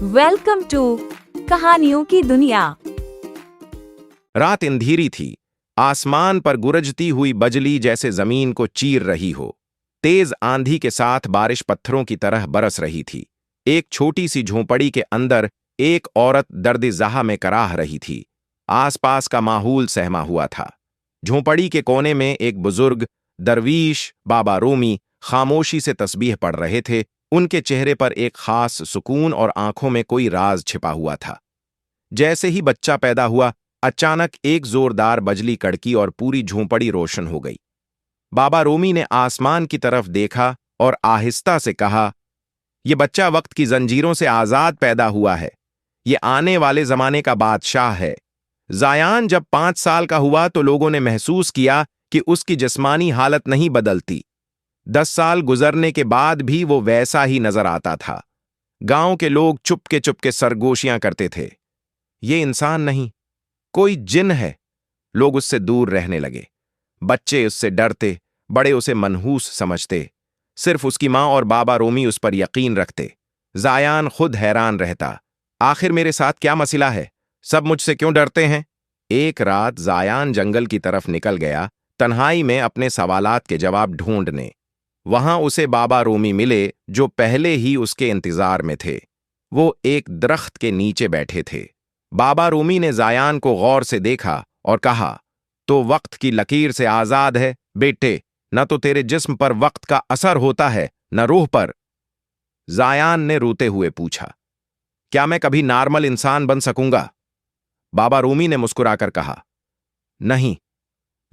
Welcome to कहानियों की दुनिया। रात अंधेरी थी। आसमान पर गुरजती हुई बजली जैसे जमीन को चीर रही हो। तेज आंधी के साथ बारिश पत्थरों की तरह बरस रही थी। एक छोटी सी झोंपड़ी के अंदर एक औरत दर्द-ए-ज़हा में कराह रही थी। आसपास का माहौल सहमा हुआ था। झोंपड़ी के कोने में एक बुजुर्ग दरवीश बाबा रोमी खामोशी से तस्बीह पढ़ रहे थे। उनके चेहरे पर एक खास सुकून और आंखों में कोई राज छिपा हुआ था। जैसे ही बच्चा पैदा हुआ, अचानक एक जोरदार बजली कड़की और पूरी झोंपड़ी रोशन हो गई। बाबा रोमी ने आसमान की तरफ देखा और आहिस्ता से कहा, "यह बच्चा वक्त की जंजीरों से आजाद पैदा हुआ है। ये आने वाले जमाने का बादशाह है।" जायान जब 5 साल का हुआ तो लोगों ने महसूस किया कि उसकी जिस्मानी हालत नहीं बदलती। 10 साल गुजरने के बाद भी वो वैसा ही नजर आता था। गांव के लोग चुपके चुपके सरगोशियां करते थे, "ये इंसान नहीं, कोई जिन है।" लोग उससे दूर रहने लगे। बच्चे उससे डरते, बड़े उसे मनहूस समझते। सिर्फ उसकी माँ और बाबा रोमी उस पर यकीन रखते। जायान खुद हैरान रहता, "आखिर मेरे साथ क्या मसला है? सब मुझसे क्यों डरते हैं?" एक रात जायान जंगल की तरफ निकल गया, तन्हाई में अपने सवालात के जवाब ढूंढने। वहां उसे बाबा रोमी मिले, जो पहले ही उसके इंतजार में थे। वो एक दरख्त के नीचे बैठे थे। बाबा रोमी ने जायान को गौर से देखा और कहा, "तो वक्त की लकीर से आजाद है बेटे। न तो तेरे जिस्म पर वक्त का असर होता है, न रूह पर।" जायान ने रोते हुए पूछा, "क्या मैं कभी नॉर्मल इंसान बन सकूंगा?" बाबा रोमी ने मुस्कुराकर कहा, "नहीं,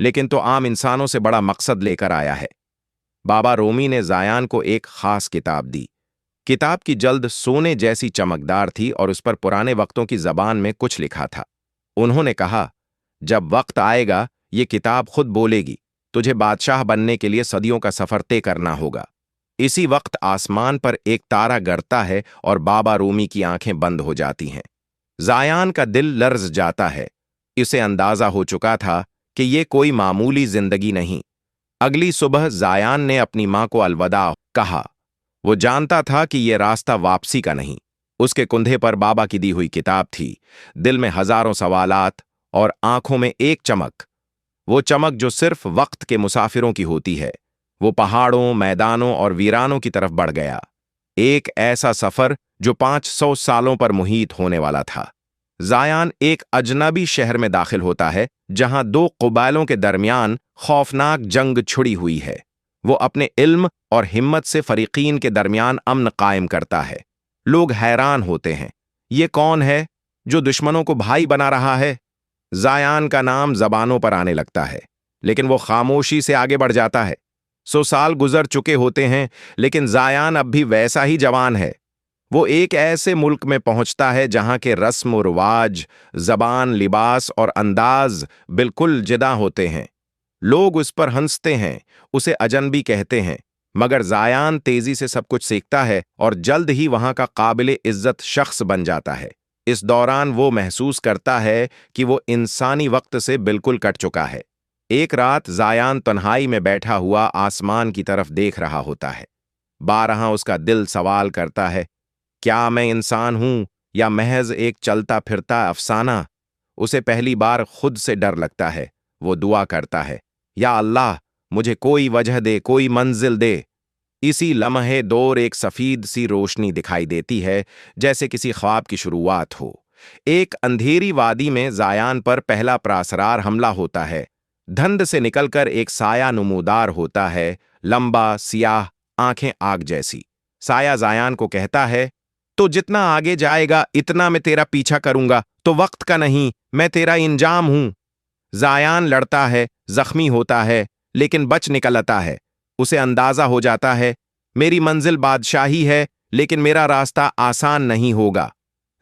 लेकिन तो आम इंसानों से बड़ा मकसद लेकर आया है।" बाबा रोमी ने जायान को एक खास किताब दी। किताब की जल्द सोने जैसी चमकदार थी और उस पर पुराने वक्तों की जबान में कुछ लिखा था। उन्होंने कहा, "जब वक्त आएगा, ये किताब खुद बोलेगी, तुझे बादशाह बनने के लिए सदियों का सफर तय करना होगा।" इसी वक्त आसमान पर एक तारा गरजता है और बाबा रोमी की आंखें बंद हो जाती हैं। जायान का दिल लर्ज जाता है। इसे अंदाजा हो चुका था कि ये कोई मामूली जिंदगी नहीं। अगली सुबह जायान ने अपनी मां को अलविदा कहा। वो जानता था कि यह रास्ता वापसी का नहीं। उसके कुंधे पर बाबा की दी हुई किताब थी, दिल में हजारों सवालात और आंखों में एक चमक। वो चमक जो सिर्फ वक्त के मुसाफिरों की होती है। वो पहाड़ों, मैदानों और वीरानों की तरफ बढ़ गया। एक ऐसा सफर जो 500 सालों पर मुहीत होने वाला था। जायान एक अजनबी शहर में दाखिल होता है, जहां 2 क़बायलों के दरमियान खौफनाक जंग छुड़ी हुई है। वो अपने इल्म और हिम्मत से फरीकीन के दरमियान अमन कायम करता है। लोग हैरान होते हैं, ये कौन है जो दुश्मनों को भाई बना रहा है? जायान का नाम जबानों पर आने लगता है, लेकिन वो खामोशी से आगे बढ़ जाता है। 100 साल गुजर चुके होते हैं, लेकिन जायान अब भी वैसा ही जवान है। वो एक ऐसे मुल्क में पहुंचता है जहां के रस्म और रिवाज, जबान, लिबास और अंदाज बिल्कुल जुदा होते हैं। लोग उस पर हंसते हैं, उसे अजनबी कहते हैं, मगर जायान तेजी से सब कुछ सीखता है और जल्द ही वहां का काबिल इज्जत शख्स बन जाता है। इस दौरान वो महसूस करता है कि वो इंसानी वक्त से बिल्कुल कट चुका है। एक रात जायान तन्हाई में बैठा हुआ आसमान की तरफ देख रहा होता है। बारहा उसका दिल सवाल करता है, क्या मैं इंसान हूं या महज एक चलता फिरता अफसाना? उसे पहली बार खुद से डर लगता है। वो दुआ करता है, या अल्लाह, मुझे कोई वजह दे, कोई मंजिल दे। इसी लम्हे दूर एक सफीद सी रोशनी दिखाई देती है, जैसे किसी ख्वाब की शुरुआत हो। एक अंधेरी वादी में जायान पर पहला प्रासरार हमला होता है। धंध से निकलकर एक साया नुमूदार होता है, लंबा, सियाह, आंखें आग जैसी। साया जायान को कहता है, "तो जितना आगे जाएगा इतना मैं तेरा पीछा करूंगा। तो वक्त का नहीं, मैं तेरा इंजाम हूं।" जायान लड़ता है, जख्मी होता है, लेकिन बच निकलता है। उसे अंदाजा हो जाता है, मेरी मंजिल बादशाही है, लेकिन मेरा रास्ता आसान नहीं होगा।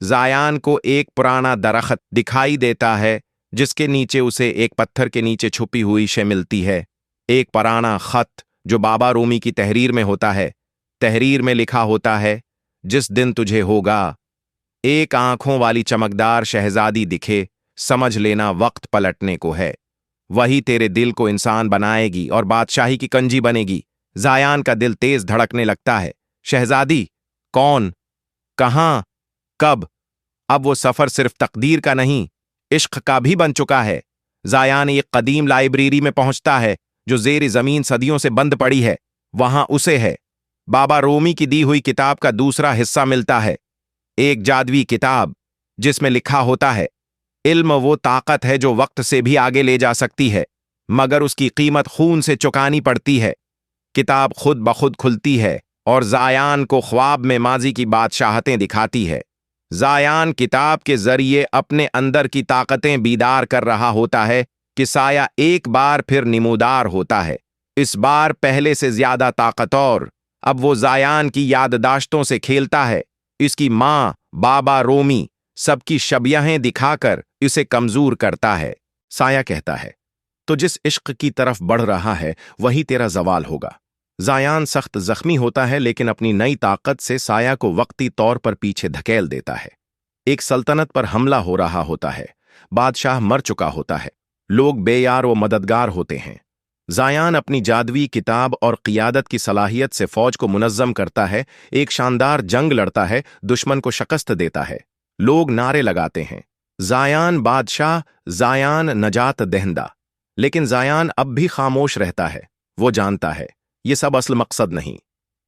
जायान को एक पुराना दरख्त दिखाई देता है, जिसके नीचे उसे एक पत्थर के नीचे छुपी हुई शे मिलती है। एक पुराना खत जो बाबा रोमी की तहरीर में होता है। तहरीर में लिखा होता है, "जिस दिन तुझे होगा, एक आंखों वाली चमकदार शहजादी दिखे, समझ लेना वक्त पलटने को है। वही तेरे दिल को इंसान बनाएगी और बादशाही की कंजी बनेगी।" जायान का दिल तेज धड़कने लगता है। शहजादी? कौन? कहां? कब? अब वो सफर सिर्फ तकदीर का नहीं, इश्क का भी बन चुका है। जायान एक कदीम लाइब्रेरी में पहुंचता है जो जेर जमीन सदियों से बंद पड़ी है। वहां उसे है बाबा रोमी की दी हुई किताब का दूसरा हिस्सा मिलता है, एक जादुई किताब जिसमें लिखा होता है, इल्म वो ताकत है जो वक्त से भी आगे ले जा सकती है, मगर उसकी कीमत खून से चुकानी पड़ती है। किताब खुद बखुद खुलती है और जायान को ख्वाब में माजी की बादशाहतें दिखाती है। जायान किताब के जरिए अपने अंदर की ताकतें बीदार कर रहा होता है कि साया एक बार फिर निमूदार होता है, इस बार पहले से ज्यादा ताकतवर। अब वो जायान की याददाश्तों से खेलता है। इसकी माँ, बाबा रोमी सबकी शबियहें दिखाकर इसे कमजोर करता है। साया कहता है, तो जिस इश्क की तरफ बढ़ रहा है वही तेरा जवाल होगा। जायान सख्त जख्मी होता है, लेकिन अपनी नई ताकत से साया को वक्ती तौर पर पीछे धकेल देता है। एक सल्तनत पर हमला हो रहा होता है, बादशाह मर चुका होता है, लोग बेयार व मददगार होते हैं। जायान अपनी जादुई किताब और क़ियादत की सलाहियत से फौज को मुनज़्ज़म करता है, एक शानदार जंग लड़ता है, दुश्मन को शिकस्त देता है। लोग नारे लगाते हैं, जायान बादशाह, जायान नजात दहिंदा। लेकिन जायान अब भी खामोश रहता है। वो जानता है ये सब असल मकसद नहीं।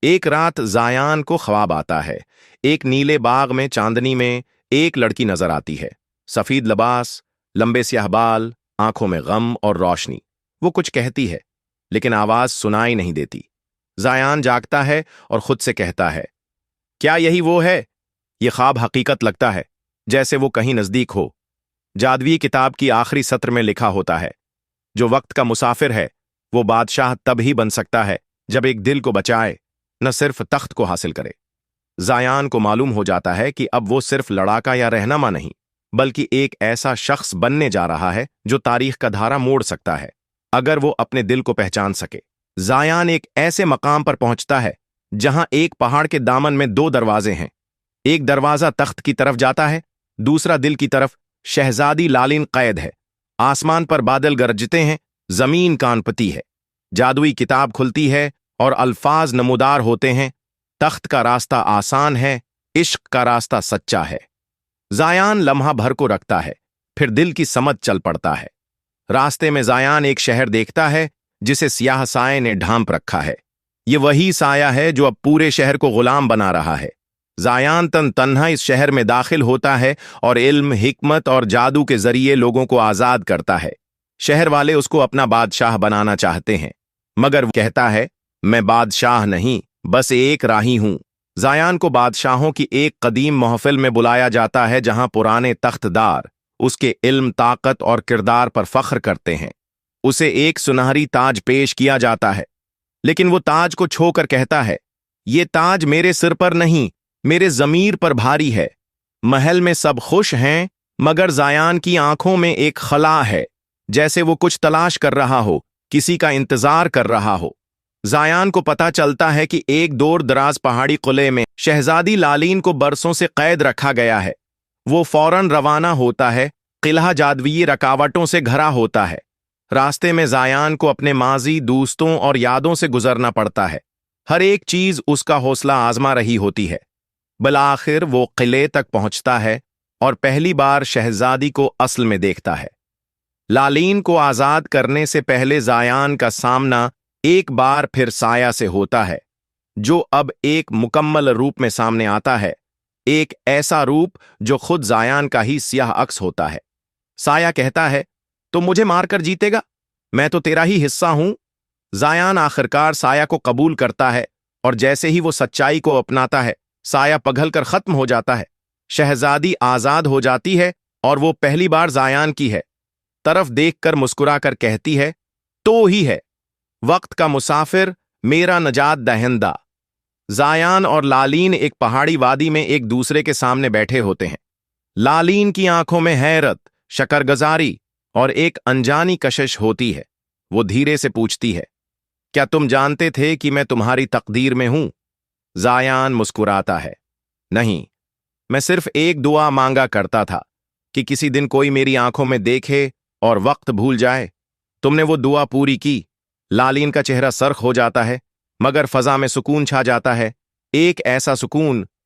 एक रात जायान को ख्वाब आता है। एक नीले बाग में चांदनी में एक लड़की नजर आती है, सफेद लिबास, लंबे स्याह बाल, आंखों में गम और रोशनी। वो कुछ कहती है लेकिन आवाज सुनाई नहीं देती। जायान जागता है और खुद से कहता है, क्या यही वो है? ये ख्वाब हकीकत लगता है, जैसे वो कहीं नजदीक हो। जादुई किताब की आखिरी सत्र में लिखा होता है, जो वक्त का मुसाफिर है वो बादशाह तब ही बन सकता है जब एक दिल को बचाए, न सिर्फ तख्त को हासिल करे। जायान को मालूम हो जाता है कि अब वो सिर्फ लड़ाका या रहनुमा नहीं, बल्कि एक ऐसा शख्स बनने जा रहा है जो तारीख का धारा मोड़ सकता है, अगर वो अपने दिल को पहचान सके। जायान एक ऐसे मकाम पर पहुंचता है जहां एक पहाड़ के दामन में दो दरवाजे हैं। एक दरवाजा तख्त की तरफ जाता है, दूसरा दिल की तरफ। शहजादी लालिन कैद है। आसमान पर बादल गरजते हैं, जमीन कांपती है। जादुई किताब खुलती है और अल्फाज नमूदार होते हैं, तख्त का रास्ता आसान है, इश्क का रास्ता सच्चा है। जायान लम्हा भर को रखता है, फिर दिल की समझ चल पड़ता है। रास्ते में जायान एक शहर देखता है जिसे सियाह साये ने ढांप रखा है। ये वही साया है जो अब पूरे शहर को गुलाम बना रहा है। जायान तन्हा इस शहर में दाखिल होता है और इल्म, हिकमत और जादू के जरिए लोगों को आजाद करता है। शहर वाले उसको अपना बादशाह बनाना चाहते हैं, मगर वो कहता है, मैं बादशाह नहीं, बस एक राही हूं। जायान को बादशाहों की एक कदीम महफिल में बुलाया जाता है जहां पुराने तख्तदार उसके इल्म, ताकत और किरदार पर फख्र करते हैं। उसे एक सुनहरी ताज पेश किया जाता है, लेकिन वो ताज को छोकर कहता है, ये ताज मेरे सिर पर नहीं, मेरे जमीर पर भारी है। महल में सब खुश हैं, मगर जायान की आंखों में एक खला है, जैसे वो कुछ तलाश कर रहा हो, किसी का इंतजार कर रहा हो। जायान को पता चलता है कि एक दूर दराज पहाड़ी किले में शहजादी लालीन को बरसों से कैद रखा गया है। वो फौरन रवाना होता है। किला जादुई रकावटों से घरा होता है। रास्ते में जायान को अपने माजी, दोस्तों और यादों से गुजरना पड़ता है। हर एक चीज उसका हौसला आजमा रही होती है। बलाखिर वो किले तक पहुंचता है और पहली बार शहजादी को असल में देखता है। लालीन को आजाद करने से पहले जायान का सामना एक बार फिर साया से होता है, जो अब एक मुकम्मल रूप में सामने आता है, एक ऐसा रूप जो खुद जायान का ही सियाह अक्स होता है। साया कहता है, तो मुझे मारकर जीतेगा? मैं तो तेरा ही हिस्सा हूं। जायान आखिरकार साया को कबूल करता है और जैसे ही वो सच्चाई को अपनाता है, साया पिघलकर खत्म हो जाता है। शहजादी आजाद हो जाती है और वो पहली बार जायान की है तरफ देखकर मुस्कुराकर कहती है, तो ही है वक्त का मुसाफिर, मेरा नजात दहिंदा। जायान और लालीन एक पहाड़ी वादी में एक दूसरे के सामने बैठे होते हैं। लालीन की आंखों में हैरत, शकरगुजारी और एक अनजानी कशिश होती है। वो धीरे से पूछती है, क्या तुम जानते थे कि मैं तुम्हारी तकदीर में हूं? जायान मुस्कुराता है, नहीं, मैं सिर्फ एक दुआ मांगा करता था कि किसी दिन कोई मेरी आंखों में देखे और वक्त भूल जाए। तुमने वो दुआ पूरी की। लालीन का चेहरा सर्ख हो जाता है, मगर फजा में सुकून छा जाता है, एक ऐसा सुकून